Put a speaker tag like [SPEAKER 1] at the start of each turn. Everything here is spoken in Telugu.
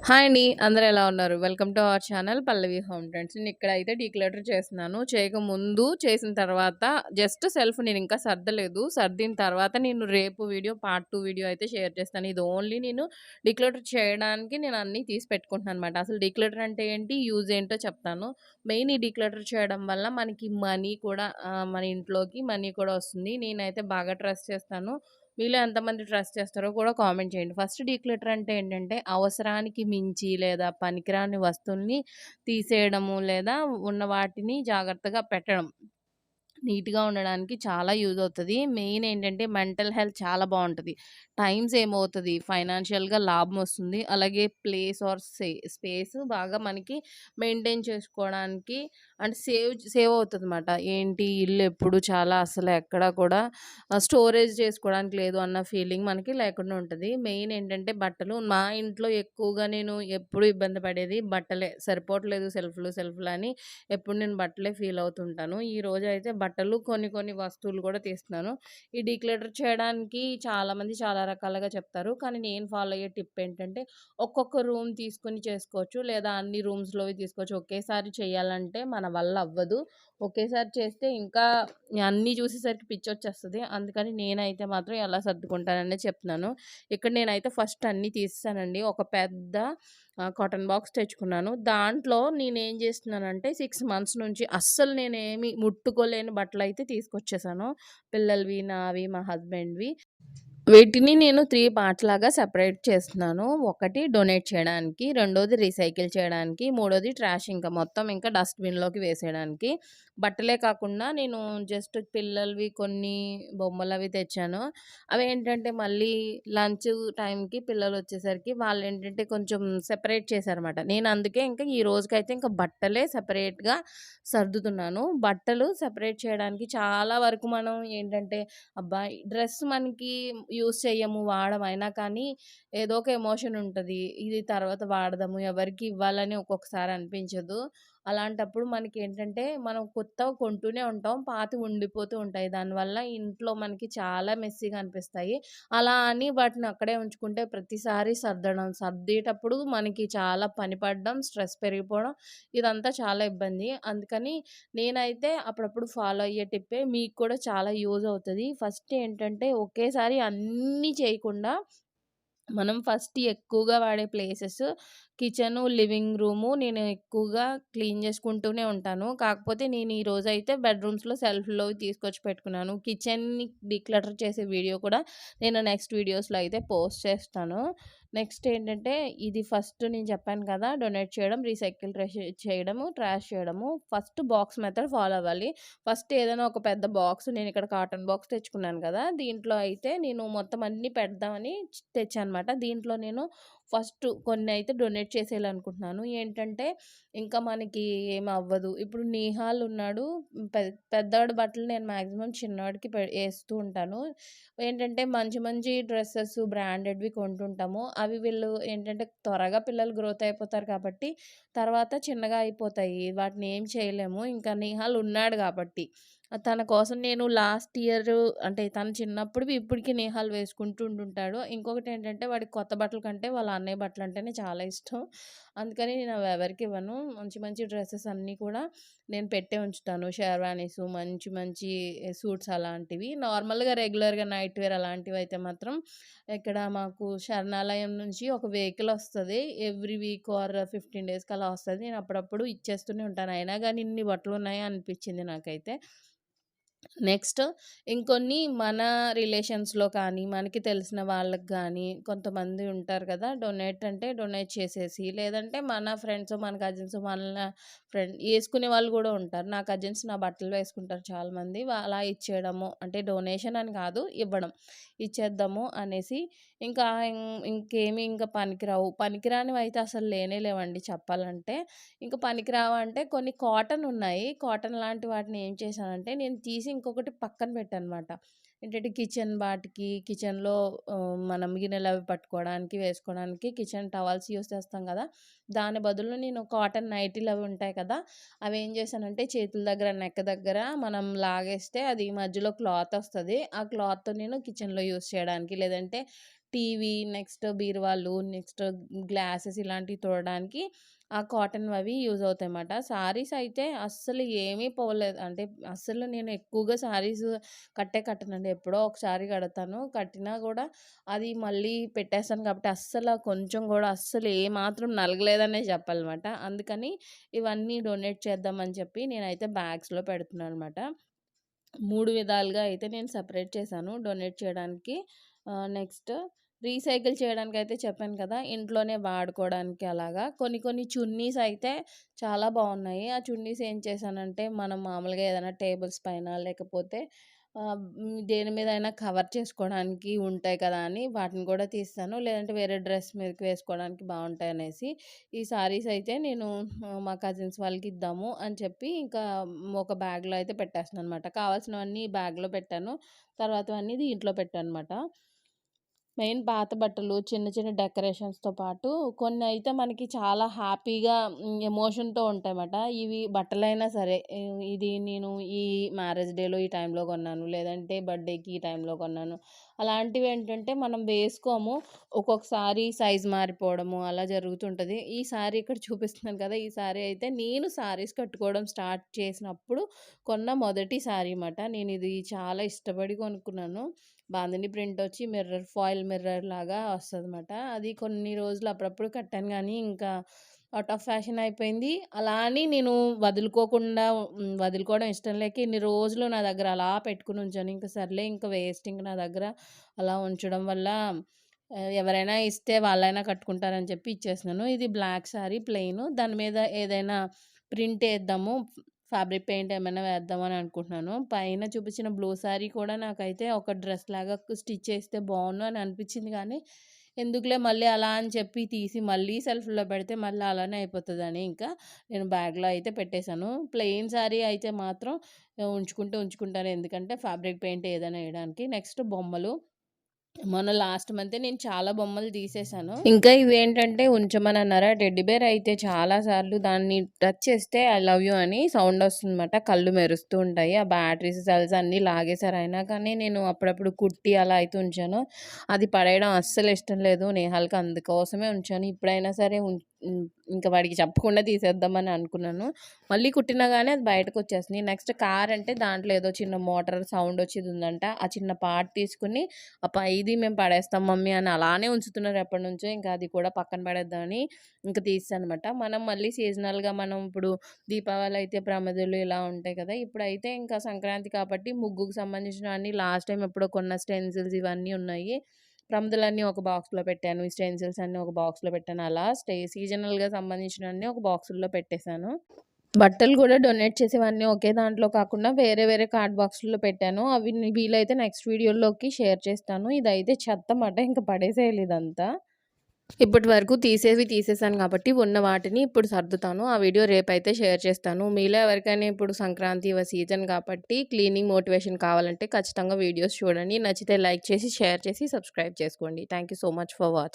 [SPEAKER 1] హాయ్ అండి. అందరూ ఎలా ఉన్నారు? Welcome to our channel Pallavi home trends. నేను ఇక్కడైతే డీక్లటర్ చేస్తున్నాను. చేయకముందు, చేసిన తర్వాత జస్ట్ సెల్ఫ్ నేనింకా సర్దలేదు. సర్దిన తర్వాత నేను రేపు వీడియో పార్ట్ 2 వీడియో అయితే షేర్ చేస్తాను. ఇది ఓన్లీ నేను డీక్లటర్ చేయడానికి నేను అన్నీ తీసి పెట్టుకుంటున్నాననమాట. అసలు డీక్లటర్ అంటే ఏంటి? యూజ్ ఏంటో చెప్తాను. మెయిన్ ఈ డీక్లటర్ చేయడం వల్ల మనకి మనీ కూడా మన ఇంట్లోకి మనీ కూడా వస్తుంది. నేనైతే బాగా ట్రస్ట్ చేస్తాను. మీలో ఎంతమంది ట్రస్ట్ చేస్తారో కూడా కామెంట్ చేయండి. ఫస్ట్ డీక్లటర్ అంటే ఏంటంటే, అవసరానికి మించి లేదా పనికిరాని వస్తువుల్ని తీసేయడము, లేదా ఉన్న వాటిని జాగ్రత్తగా పెట్టడం. నీట్‌గా ఉండడానికి చాలా యూజ్ అవుతది. మెయిన్ ఏంటంటే మెంటల్ హెల్త్ చాలా బావుంటది. టైం సేవ్ అవుతది. ఫైనాన్షియల్‌గా లాభమొస్తుంది. అలాగే ప్లేస్ ఆర్ స్పేస్ బాగా మనకి మెయింటైన్ చేసుకోవడానికి అంటే సేవ్ అవుతదనమాట. ఏంటి ఇల్లు ఎప్పుడు చాలా అసలు ఎక్కడ కూడా స్టోరేజ్ చేసుకోవడానికి లేదు అన్న ఫీలింగ్ మనకి లేకుండా ఉంటది. మెయిన్ ఏంటంటే బట్టలు. మా ఇంట్లో ఎక్కువగా నేను ఎప్పుడు ఇబ్బంది పడేది బట్టలే. సరిపోవట్లేదు సెల్ఫ్‌లు అని ఎప్పుడు నేను బట్టలే ఫీల్ అవుతుంటాను. ఈరోజైతే బట్టలు కొన్ని కొన్ని వస్తువులు కూడా తీస్తున్నాను. ఈ డీక్లటర్ చేయడానికి చాలామంది చాలా రకాలుగా చెప్తారు. కానీ నేను ఫాలో అయ్యే టిప్ ఏంటంటే ఒక్కొక్క రూమ్ తీసుకొని చేసుకోవచ్చు. లేదా అన్ని రూమ్స్‌లోవి తీసుకోవచ్చు. ఒకేసారి చేయాలంటే మన వల్ల అవ్వదు. ఒకేసారి చేస్తే ఇంకా అన్నీ చూసేసరికి పిచ్చొచ్చేస్తది. అందుకని నేనైతే మాత్రం ఎలా సర్దుకుంటాననేది చెప్తున్నాను. ఇక్కడ నేనైతే ఫస్ట్ అన్నీ తీసేసానండి. ఒక పెద్ద కాటన్ బాక్స్ తెచ్చుకున్నాను. దాంట్లో నేనేం చేస్తున్నానంటే 6 మంత్స్ నుంచి అస్సలు నేనేమి ముట్టుకోలేని బట్టలైతే తీసుకొచ్చేసాను. పిల్లలవి, నావి, మా హస్బెండ్‌వి. వీటిని నేను 3 పార్ట్స్ లాగా సెపరేట్ చేస్తున్నాను. ఒకటి డొనేట్ చేయడానికి, రెండోది రీసైకిల్ చేయడానికి, మూడోది ట్రాష్ ఇంకా మొత్తం డస్ట్‌బిన్‌లోకి వేసేయడానికి. బట్టలే కాకుండా నేను జస్ట్ పిల్లలవి కొన్ని బొమ్మలవి తెచ్చాను. అవేంటంటే మళ్ళీ లంచ్ టైంకి పిల్లలొచ్చేసరికి వాళ్ళేంటంటే కొంచెం సెపరేట్ చేశారన్నమాట. నేను అందుకే ఇంకా ఈ రోజుకైతే ఇంకా బట్టలే సెపరేట్‌గా సర్దుతున్నాను. బట్టలు సెపరేట్ చేయడానికి చాలా వరకు మనం ఏంటంటే అబ్బా! డ్రెస్ మనకి యూజ్ చెయ్యము, వాడము. అయినా కానీ ఏదో ఒక ఎమోషన్ ఉంటది. ఇది తర్వాత వాడదాము, ఎవరికి ఇవ్వాలని ఒక్కొక్కసారి అనిపించదు. అలాంటప్పుడు మనకేంటంటే మనం కొత్తవి కొంటూనే ఉంటాం. పాతవి ఉండిపోతూ ఉంటాయి. దానివల్ల ఇంట్లో మనకి చాలా మెస్సీగా అనిపిస్తాయి. అలా అని వాటిని అక్కడే ఉంచుకుంటే ప్రతిసారి సర్దడం, సర్దేటప్పుడు మనకి చాలా పని పడడం, స్ట్రెస్ పెరిగిపోవడం ఇదంతా చాలా ఇబ్బంది. అందుకని నేనైతే అప్పుడప్పుడు ఫాలో అయ్యే టిప్పే మీకు కూడా చాలా యూజ్ అవుతది. ఫస్ట్ ఏంటంటే ఒకేసారి అన్నీ చేయకుండా మనం ఫస్ట్ ఎక్కువగా వాడే ప్లేసెస్ కిచెను, లివింగ్ రూము నేను ఎక్కువగా క్లీన్ చేసుకుంటూనే ఉంటాను. కాకపోతే నేను ఈరోజైతే బెడ్‌రూమ్స్‌లో సెల్ఫ్‌లోవి తీసుకొచ్చి పెట్టుకున్నాను. కిచెన్‌ని డీక్లటర్ చేసే వీడియో కూడా నేను నెక్స్ట్ వీడియోస్‌లో అయితే పోస్ట్ చేస్తాను. నెక్స్ట్ ఏంటంటే ఇది ఫస్ట్ నేను చెప్పాను కదా! డొనేట్ చేయడం, రీసైకిల్ చేయడము, ట్రాష్ చేయడము. ఫస్ట్ బాక్స్ మెథడ్ ఫాలో అవ్వాలి. ఫస్ట్ ఏదైనా ఒక పెద్ద బాక్స్ నేనిక్కడ కాటన్ బాక్స్ తెచ్చుకున్నాను కదా! దీంట్లో అయితే నేను మొత్తం అన్నీ పెడదామని తెచ్చానమాట. దీంట్లో నేను ఫస్ట్ కొన్నయితే డొనేట్ చేసేయాలనుకుంటున్నాను. ఏంటంటే ఇంకా మనకి ఏమవ్వదు. ఇప్పుడు నిహాల్ ఉన్నాడు. పెద్దోడి బట్టలు నేను మాక్సిమం చిన్నోడికి ఏస్తూ ఉంటాను. ఏంటంటే మంచి మంచి డ్రెసెస్ బ్రాండెడ్‌వి కొంటుంటాము. అవి వీళ్ళు ఏంటంటే త్వరగా పిల్లలు గ్రోత్ అయిపోతారు కాబట్టి తర్వాత చిన్నగా అయిపోతాయి. వాటిని ఏం చేయలేము. ఇంకా నిహాల్ ఉన్నాడు కాబట్టి. తన కోసం నేను లాస్ట్ ఇయర్ అంటే తను చిన్నప్పుడివి ఇప్పటికి నేహాలు వేసుకుంటూ ఉంటుంటాడు. ఇంకొకటేంటంటే వాడికి కొత్త బట్టల కంటే వాళ్ళ అన్నయ్య బట్టలంటేనే చాలా ఇష్టం. అందుకని నేను అవి ఎవరికీ ఇవ్వను. మంచి మంచి డ్రెసెస్ అన్నీ కూడా నేను పెట్టే ఉంచుతాను. షెర్వానీసు మంచి మంచి సూట్స్ అలాంటివి. నార్మల్‌గా రెగ్యులర్‌గా నైట్ వేర్ అలాంటివయితే మాత్రం ఇక్కడ మాకు శరణాలయం నుంచి ఒక వెహికల్ ఒస్తది. ఎవ్రీ వీక్ ఆర్ 15 డేస్‌కి అలా వస్తది. నేను అప్పుడప్పుడు ఇచ్చేస్తూనే ఉంటాను. అయినా గానీ ఇన్ని బట్టలున్నాయా అనిపిచ్చింది నాకైతే. నెక్స్ట్ ఇంకొన్ని మన రిలేషన్స్‌లో కానీ, మనకి తెలిసిన వాళ్ళకి గానీ, కొంతమంది ఉంటారు కదా! డొనేట్ అంటే డొనేట్ చేసేసి, లేదంటే మన ఫ్రెండ్స్, మన కజిన్స్, మన యేసుకునే వాళ్ళు గూడా ఉంటారు. నా కజిన్స్ నా బట్టలు వేసుకుంటారు చాలామంది. అలా ఇచ్చేయడము. అంటే డొనేషన్ అని కాదు, ఇవ్వడం. ఇచ్చేద్దాము అనేసి ఇంకా ఇంకేమి ఇంకా పనికిరావు. పనికిరానివయితే అసలు లేనే లేవండి చెప్పాలంటే. ఇంక పనికిరావంటే కొన్ని కాటన్ ఉన్నాయి. కాటన్ లాంటి వాటిని ఏం చేశానంటే, నేను తీసి ఇంకొకటి పక్కన పెట్టానమాట. ఏంటంటే కిచెన్‌లో మనం గిన్నెలవి పట్టుకోవడానికి, వేసుకోవడానికి కిచెన్ టవల్స్ యూజ్ చేస్తాం గదా! దాని బదులు నేను కాటన్ నైటీలవి ఉంటాయి కదా! అవేం చేశానంటే చేతుల దగ్గర, నెక్ దగ్గర మనం లాగేస్తే అది మధ్యలో క్లాతొస్తది. ఆ క్లాత్‌తో నేను కిచెన్‌లో యూజ్ చేయడానికి, లేదంటే టీవీ, నెక్స్ట్ బీరువాలు, నెక్స్ట్ గ్లాసెస్ ఇలాంటివి తోడడానికి ఆ కాటన్‌వి అవి యూజ్ అవుతాయన్నమాట. శారీస్ అయితే అస్సలు ఏమీ పోలేదు. అంటే అస్సలు నేను ఎక్కువగా శారీస్ కట్టనండి. ఎప్పుడో ఒకసారి కడతాను. కట్టినా గూడా అది మళ్ళీ పెట్టేస్తాను కాబట్టి కొంచెం గూడా అస్సలు ఏమాత్రం నలగలేదనే చెప్పాలన్నమాట. అందుకని ఇవన్నీ డొనేట్ చేద్దామని చెప్పి నేనైతే బ్యాగ్స్‌లో పెడుతున్నానన్నమాట. 3 విధాలుగా అయితే నేను సెపరేట్ చేశాను డొనేట్ చేయడానికి. నెక్స్ట్ రీసైకిల్ చేయడానికైతే చెప్పాను కదా! ఇంట్లోనే వాడుకోవడానికి అలాగా. కొన్ని కొన్ని చున్నీస్ అయితే చాలా బావున్నాయి. ఆ చున్నీస్ ఏం చేశానంటే, మనం మామూలుగా ఏదైనా టేబుల్స్ పైన లేకపోతే దేని మీదైనా కవర్ చేసుకోవడానికి ఉంటాయి కదా అని వాటిని కూడా తీస్తాను. లేదంటే వేరే డ్రెస్ మీదకి వేసుకోవడానికి బావుంటాయనేసి. ఈ సారీస్ అయితే నేను మా కజిన్స్ వాళ్ళకి ఇద్దాము అని చెప్పి ఇంకా ఒక బ్యాగ్‌లో అయితే పెట్టేస్తున్నాననమాట. కావాల్సినవన్నీ బ్యాగ్‌లో పెట్టాను. తర్వాతవన్నీ దీంట్లో పెట్టాననమాట. మెయిన్ పాత బట్టలు, చిన్న చిన్న డెకరేషన్స్‌తో పాటు కొన్నయితే మనకి చాలా హ్యాపీగా ఎమోషన్‌తో ఉంటాయన్నమాట. ఇవి బట్టలైనా సరే ఇది నేను ఈ మ్యారేజ్ డేలో ఈ టైంలో కొన్నాను. లేదంటే బర్త్‌డేకి ఈ టైంలో కొన్నాను. అలాంటివేంటంటే మనం వేసుకోము. ఒక్కొక్కసారి సైజ్ మారిపోవడము అలా జరుగుతుంటది. ఈ సారీ ఇక్కడ చూపిస్తున్నాను కదా! ఈ సారీ అయితే నేను సారీస్ కట్టుకోవడం స్టార్ట్ చేసినప్పుడు కొన్న మొదటి సారీ మాట. నేనిది చాలా ఇష్టపడి కొనుక్కున్నాను. బాందిని ప్రింటొచ్చి ఫాయిల్ మిర్రర్ లాగా వస్తదనమాట. అది కొన్ని రోజులు అప్పుడప్పుడు కట్టాను గానీ, ఇంకా ఔట్ ఆఫ్ ఫ్యాషన్ అయిపోయింది. అలా అని నేను వదులుకోవడం ఇష్టం లేక ఇన్ని రోజులు నా దగ్గర అలా పెట్టుకొని ఉంచాను. ఇంక సర్లే ఇంక వేస్ట్ ఇంక నా దగ్గర అలా ఉంచడం వల్ల ఎవరైనా ఇస్తే వాళ్ళైనా కట్టుకుంటారని చెప్పి ఇచ్చేసినాను. ఇది బ్లాక్ సారీ ప్లెయిను. దాని మీద ఏదైనా ప్రింట్ ఏద్దాము. ఫ్యాబ్రిక్ పెయింట్ ఏమైనా వేద్దామని అనుకుంటున్నాను. పైన చూపించిన బ్లూ సారీ కూడా నాకైతే ఒక డ్రెస్ లాగా స్టిచ్ చేస్తే బావున్ను అని అనిపించింది గానీ, ఎందుకులే మళ్ళీ అలా అని చెప్పి తీసి మళ్ళీ సెల్ఫ్‌లో పెడితే మళ్ళీ అలానే అయిపోతదని ఇంకా నేను బ్యాగ్‌లో అయితే పెట్టేశాను. ప్లెయిన్ సారీ అయితే మాత్రం ఉంచుకుంటాను. ఎందుకంటే ఫ్యాబ్రిక్ పెయింట్ ఏదైనా ఎయడానికి. నెక్స్ట్ బొమ్మలు. మొన్న లాస్ట్ మంతే నేను చాలా బొమ్మలు తీసేశాను. ఇంకా ఇవేంటంటే ఉంచమనన్నారు. ఆ టెడ్డీ బేర్ అయితే చాలా సార్లు దాన్ని టచ్ చేస్తే ఐ లవ్ యూ అని సౌండ్ వస్తుందన్నమాట. కళ్ళు మెరుస్తూ ఉంటాయి. ఆ బ్యాటరీస్, సెల్స్ అన్నీ లాగేశారు. అయినా కానీ నేను అప్పుడప్పుడు కుట్టి అలా అయితే ఉంచాను. అది పడేయడం అస్సలు ఇష్టం లేదు. నేహాల్‌కి అందుకోసమే ఉంచాను. ఇప్పుడైనా సరే ఇంకా వాడికి చెప్పకుండా తీసేద్దామని అనుకున్నాను. మళ్ళీ కుట్టినా గానీ అది బయటకొచ్చేస్తుంది. నెక్స్ట్ కార్ అంటే దాంట్లో ఏదో చిన్న మోటార్ సౌండ్ వచ్చేది ఉందంట. ఆ చిన్న పార్ట్ తీసుకొని ఇది మేము పడేస్తాం మమ్మీ అని అలానే ఉంచుతున్నారు ఎప్పటినుంచో. ఇంకా అది కూడా పక్కన పడేద్దామని ఇంక తీసేసానమాట. మనం మళ్ళీ సీజనల్‌గా మనం ఇప్పుడు దీపావళి అయితే ప్రమిదలు ఇలా ఉంటాయి కదా! ఇప్పుడైతే ఇంకా సంక్రాంతి కాబట్టి ముగ్గుకు సంబంధించినవన్నీ లాస్ట్ టైం ఎప్పుడో కొన్న స్టెన్సిల్స్ ఇవన్నీ ఉన్నాయి. ప్రమిదలన్నీ ఒక బాక్స్‌లో పెట్టాను. ఈ స్టెన్సిల్స్ అన్నీ ఒక బాక్స్‌లో పెట్టాను. అలా సీజనల్‌గా సంబంధించినవన్నీ ఒక బాక్సుల్లో పెట్టేశాను. బట్టలు గూడా డొనేట్ చేసేవన్నీ ఒకే దాంట్లో కాకుండా వేరే వేరే కార్డ్ బాక్సుల్లో పెట్టాను. అవి వీలైతే నెక్స్ట్ వీడియోలోకి షేర్ చేస్తాను. ఇదైతే చెత్తమాట. ఇంక పడేసేయాలి ఇదంతా. ఇప్పటి వరకు తీసేసాను కాబట్టి ఉన్న వాటిని ఇప్పుడు సర్దుతాను. ఆ వీడియో రేపైతే షేర్ చేస్తాను. మీలో ఎవరికైనా ఇప్పుడు సంక్రాంతి సీజన్ కాబట్టి క్లీనింగ్ మోటివేషన్ కావాలంటే ఖచ్చితంగా వీడియోస్ చూడండి. నచ్చితే లైక్ చేసి, షేర్ చేసి, సబ్స్క్రైబ్ చేసుకోండి. Thank you so much for watching.